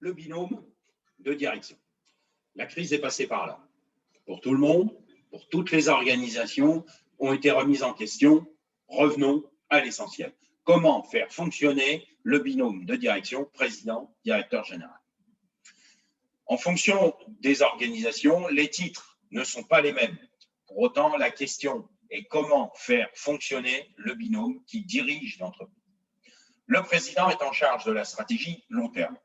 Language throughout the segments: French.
le binôme de direction. La crise est passée par là. Pour tout le monde, pour toutes les organisations, ont été remises en question. Revenons à l'essentiel. Comment faire fonctionner le binôme de direction président-directeur général? En fonction des organisations, les titres ne sont pas les mêmes. Pour autant, la question est comment faire fonctionner le binôme qui dirige l'entreprise. Le président est en charge de la stratégie long terme,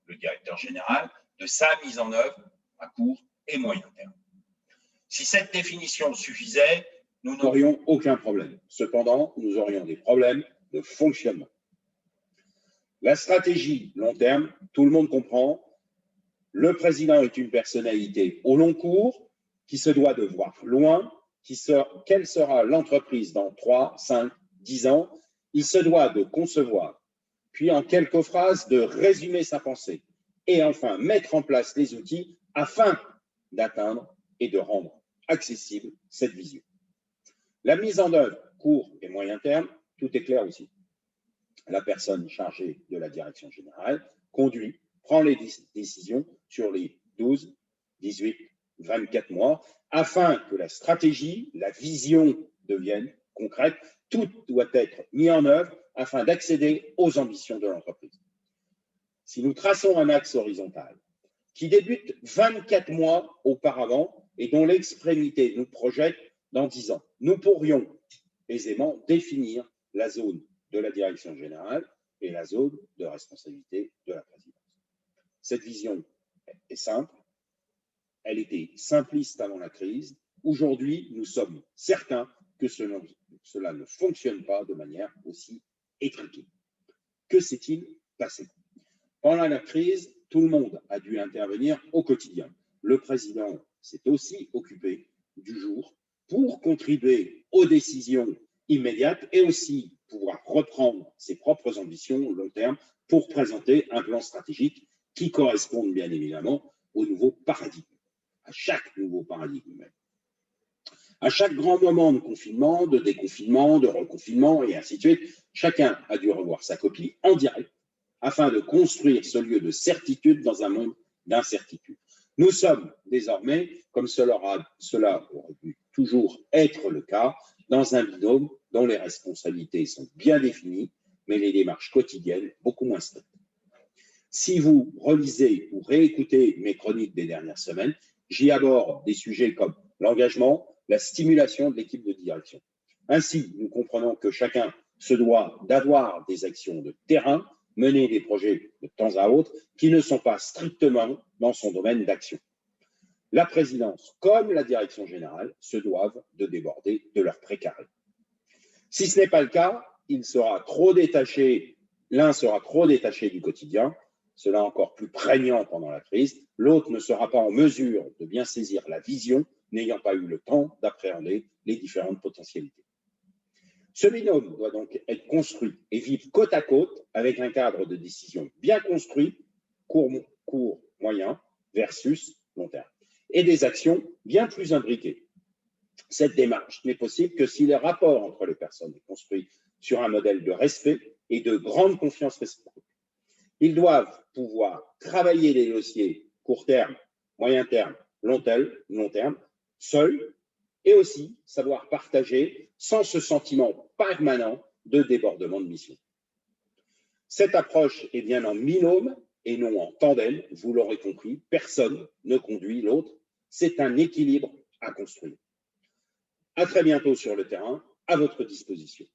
le directeur général de sa mise en œuvre à court et moyen terme. Si cette définition suffisait, nous n'aurions aucun problème. Cependant, nous aurions des problèmes de fonctionnement. La stratégie long terme, tout le monde comprend. Le président est une personnalité au long cours qui se doit de voir loin, quelle sera l'entreprise dans 3, 5, 10 ans. Il se doit de concevoir, puis en quelques phrases de résumer sa pensée et enfin mettre en place les outils afin d'atteindre et de rendre accessible cette vision. La mise en œuvre court et moyen terme, tout est clair aussi. La personne chargée de la direction générale conduit, prend les décisions sur les 12, 18, 24 mois afin que la stratégie, la vision deviennent concrètes. Tout doit être mis en œuvre afin d'accéder aux ambitions de l'entreprise. Si nous traçons un axe horizontal qui débute 24 mois auparavant et dont l'extrémité nous projette dans 10 ans, nous pourrions aisément définir la zone de la direction générale et la zone de responsabilité de la présidence. Cette vision est simple, elle était simpliste avant la crise. Aujourd'hui, nous sommes certains que cela ne fonctionne pas de manière aussi étriquée. Que s'est-il passé? Pendant la crise, tout le monde a dû intervenir au quotidien. Le président s'est aussi occupé du jour pour contribuer aux décisions immédiates et aussi pouvoir reprendre ses propres ambitions long terme pour présenter un plan stratégique qui corresponde bien évidemment au nouveau paradigme, à chaque nouveau paradigme même. À chaque grand moment de confinement, de déconfinement, de reconfinement et ainsi de suite, chacun a dû revoir sa copie en direct afin de construire ce lieu de certitude dans un monde d'incertitude. Nous sommes désormais, comme cela aurait dû toujours être le cas, dans un binôme dont les responsabilités sont bien définies, mais les démarches quotidiennes beaucoup moins strictes. Si vous relisez ou réécoutez mes chroniques des dernières semaines, j'y aborde des sujets comme l'engagement, la stimulation de l'équipe de direction. Ainsi, nous comprenons que chacun se doit d'avoir des actions de terrain, mener des projets de temps à autre qui ne sont pas strictement dans son domaine d'action. La présidence comme la direction générale se doivent de déborder de leur précaré. Si ce n'est pas le cas, l'un sera trop détaché du quotidien, cela encore plus prégnant pendant la crise, l'autre ne sera pas en mesure de bien saisir la vision, n'ayant pas eu le temps d'appréhender les différentes potentialités. Ce binôme doit donc être construit et vivre côte à côte avec un cadre de décision bien construit, court, moyen versus long terme, et des actions bien plus imbriquées. Cette démarche n'est possible que si le rapport entre les personnes est construit sur un modèle de respect et de grande confiance réciproque. Ils doivent pouvoir travailler les dossiers court terme, moyen terme, long terme, seuls, et aussi savoir partager sans ce sentiment permanent de débordement de mission. Cette approche est bien en binôme et non en tandem, vous l'aurez compris, personne ne conduit l'autre, c'est un équilibre à construire. À très bientôt sur le terrain, à votre disposition.